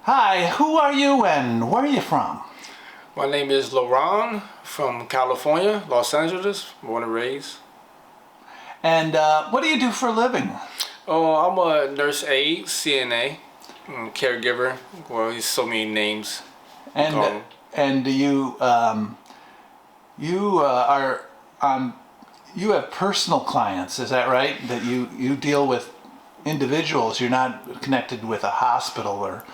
Hi, who are you and where are you from? My name is Loran from California, Los Angeles, born and raised. And what do you do for a living? Oh, I'm a nurse aide, CNA, caregiver. Well, there's so many names. And and you have personal clients, is that right? That you deal with individuals. You're not connected with a hospital or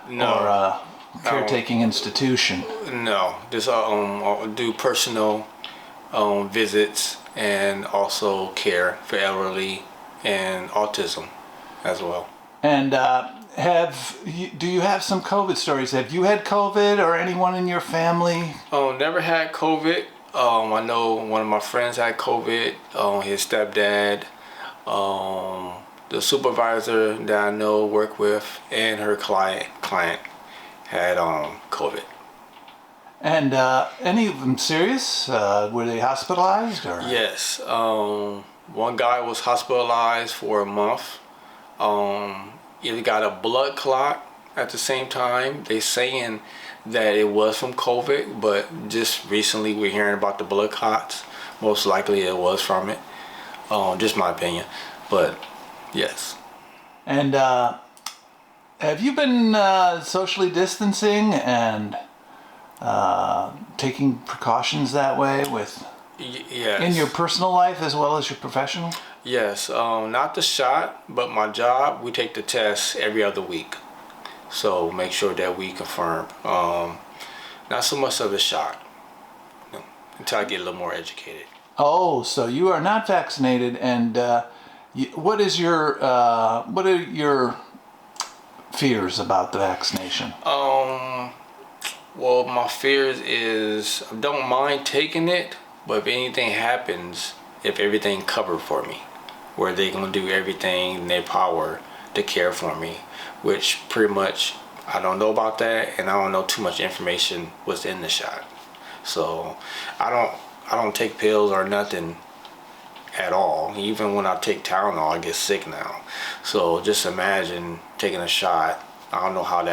a caretaking institution. No, just do personal visits and also care for elderly and autism as well. And do you have some COVID stories? Have you had COVID or anyone in your family? Never had COVID. I know one of my friends had COVID. His stepdad, the supervisor that I know work with, and her client had COVID. And any of them serious? Were they hospitalized or? Yes. One guy was hospitalized for a month. He got a blood clot at the same time. They saying that it was from COVID, but just recently we're hearing about the blood clots. Most likely it was from it. Just my opinion, but yes. And have you been socially distancing and taking precautions that way with Yes. in your personal life as well as your professional? Yes. Not the shot, but my job, we take the test every other week. So make sure that we confirm. Not so much of the shot, until I get a little more educated. Oh, so you are not vaccinated, and what are your fears about the vaccination? Well, my fears is I don't mind taking it, but if anything happens, if everything covered for me, where they gonna do everything in their power to care for me, which pretty much I don't know about that, and I don't know too much information what's in the shot. So I don't take pills or nothing at all. Even when I take Tylenol, I get sick now. So just imagine taking a shot. I don't know how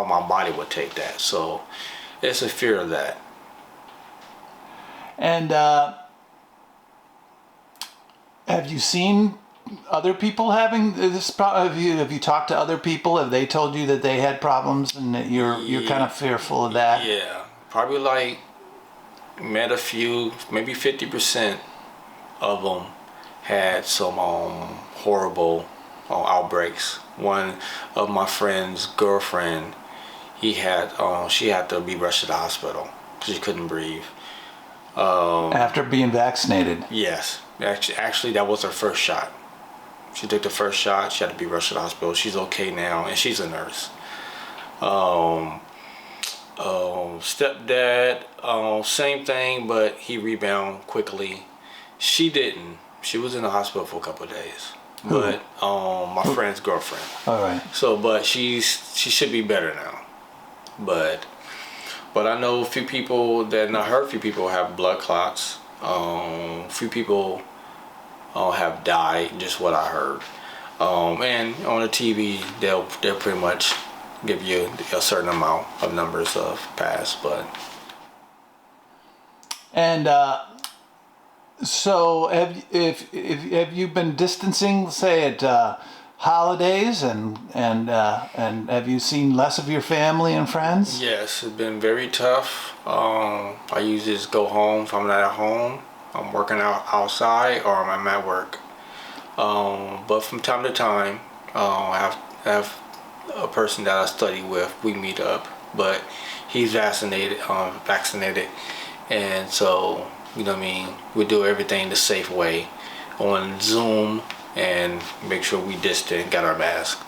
my body would take that. So it's a fear of that. And have you seen other people having this problem? Have you talked to other people? Have they told you that they had problems and that you're kind of fearful of that? Yeah, probably like met a few, maybe 50% of them had some horrible outbreaks. One of my friend's girlfriend, she had to be rushed to the hospital. She couldn't breathe. After being vaccinated? Yes, actually that was her first shot. She took the first shot. She had to be rushed to the hospital. She's okay now, and she's a nurse. Stepdad, same thing, but he rebounded quickly. She didn't. She was in the hospital for a couple of days. Who? But my friend's girlfriend. All right. So, but she should be better now. But I know a few people that I heard a few people have blood clots. A few people have died. Just what I heard. And on the TV, they'll pretty much give you a certain amount of numbers of pass, but. And so have you been distancing, say at holidays, and have you seen less of your family and friends? Yes, it's been very tough. I usually just go home if I'm not at home. I'm working out outside or I'm at work. But from time to time, I have a person that I study with. We meet up, but he's vaccinated, and so you know what I mean. We do everything the safe way on Zoom and make sure we distant, got our mask.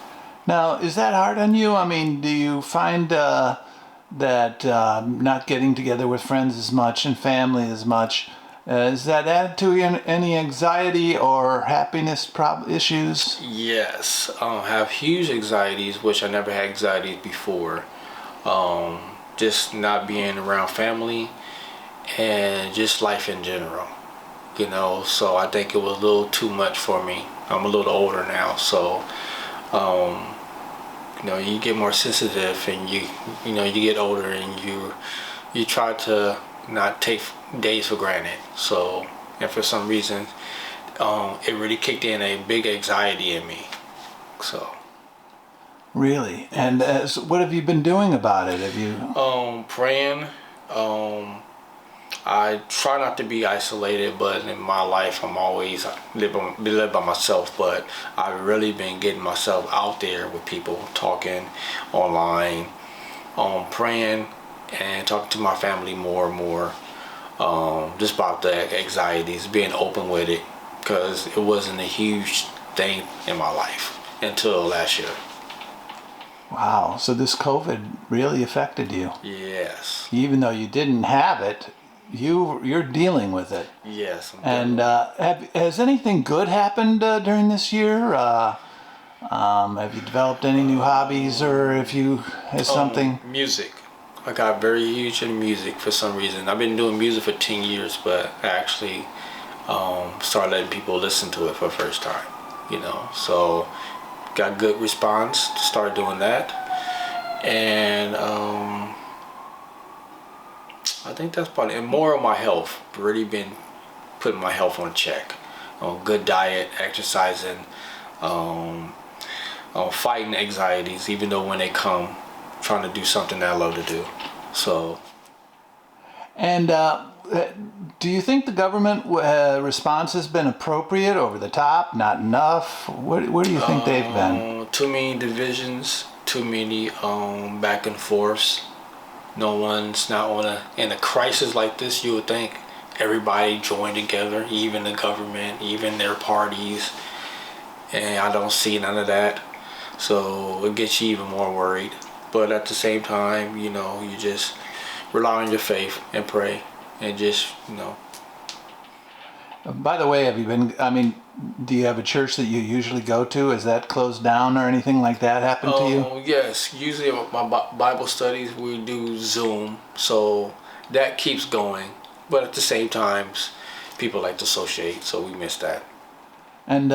Now, is that hard on you? I mean, do you find that not getting together with friends as much and family as much, does that add to any anxiety or happiness issues? Yes, I have huge anxieties, which I never had anxieties before. Just not being around family and just life in general, you know. So I think it was a little too much for me. I'm a little older now, so you get more sensitive, and you get older, and you try to not take days for granted. So, and for some reason, it really kicked in a big anxiety in me. So. Really? And so what have you been doing about it? Have you? Praying. I try not to be isolated, but in my life, I'm always live by myself. But I've really been getting myself out there with people, talking online, praying, and talking to my family more and more, just about the anxieties, being open with it, because it wasn't a huge thing in my life until last year. Wow. So this COVID really affected you. Yes. Even though you didn't have it, you're dealing with it. Yes. And has anything good happened during this year? Have you developed any new hobbies, or if you has something? Music. I got very huge in music for some reason. I've been doing music for 10 years, but I actually started letting people listen to it for the first time. So got good response to start doing that, and I think that's probably, and more of my health. Really been putting my health on check, on good diet, exercising, fighting anxieties, even though when they come, trying to do something that I love to do. So. And do you think the government response has been appropriate, over the top, not enough? Where do you think they've been? Too many divisions, too many back and forths. No one's not in a crisis like this. You would think everybody joined together, even the government, even their parties, and I don't see none of that. So it gets you even more worried. But at the same time, you just rely on your faith and pray, and just. By the way, do you have a church that you usually go to? Is that closed down or anything like that happened to you? Yes. Usually my Bible studies, we do Zoom, so that keeps going. But at the same time, people like to associate, so we miss that. And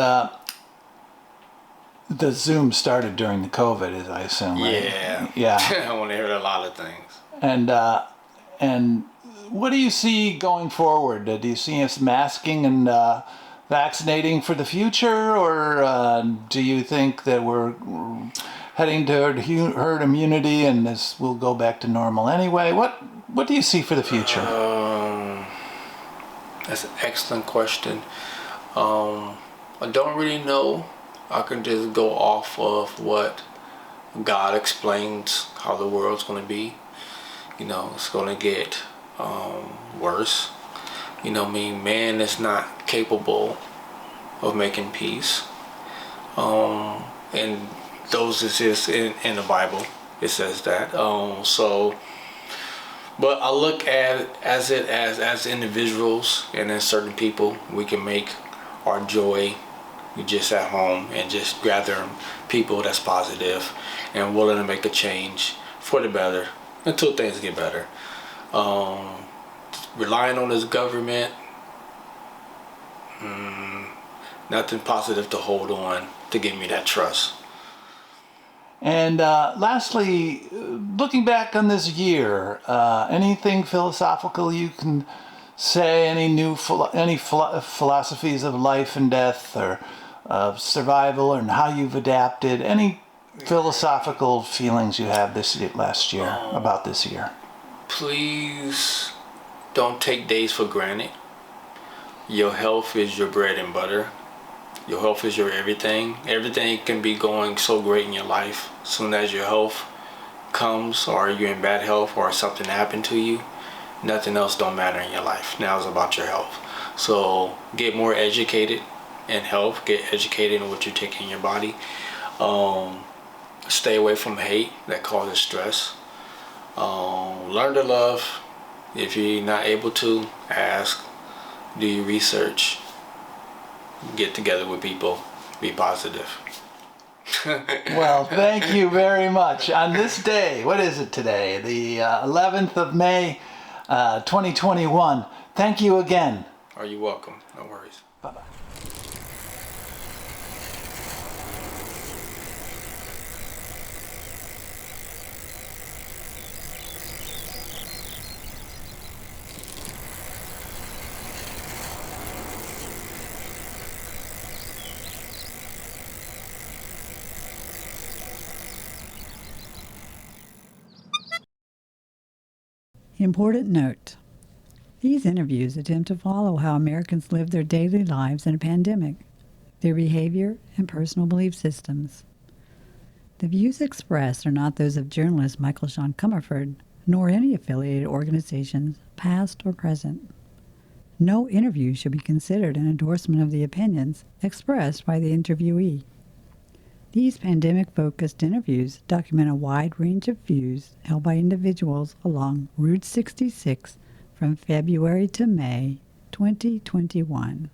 the Zoom started during the COVID, as I assume, right? Yeah. I want to hear a lot of things. And what do you see going forward? Do you see us masking and vaccinating for the future, or do you think that we're heading toward herd immunity and this will go back to normal anyway? What do you see for the future? That's an excellent question. I don't really know. I can just go off of what God explains how the world's going to be. It's going to get worse. Man is not capable of making peace. And those is just in the Bible. It says that. But I look at it as individuals, and as certain people, we can make our joy just at home and just gather people that's positive and willing to make a change for the better until things get better. Relying on this government, nothing positive to hold on to give me that trust. And lastly, looking back on this year, anything philosophical you can say? Any new philosophies of life and death, or of survival, and how you've adapted? Any philosophical feelings you have last year about this year? Please don't take days for granted. Your health is your bread and butter. Your health is your everything. Everything can be going so great in your life. As soon as your health comes, or you're in bad health, or something happened to you, nothing else don't matter in your life. Now it's about your health. So get more educated in health. Get educated in what you're taking in your body. Stay away from hate that causes stress. Learn to love. If you're not able to, ask. Do your research. Get together with people. Be positive. Well, thank you very much. On this day, what is it today? The 11th of May, 2021. Thank you again. Are you welcome? No worries. Bye-bye. Important note. These interviews attempt to follow how Americans live their daily lives in a pandemic, their behavior, and personal belief systems. The views expressed are not those of journalist Michael Sean Comerford, nor any affiliated organizations, past or present. No interview should be considered an endorsement of the opinions expressed by the interviewee. These pandemic-focused interviews document a wide range of views held by individuals along Route 66 from February to May 2021.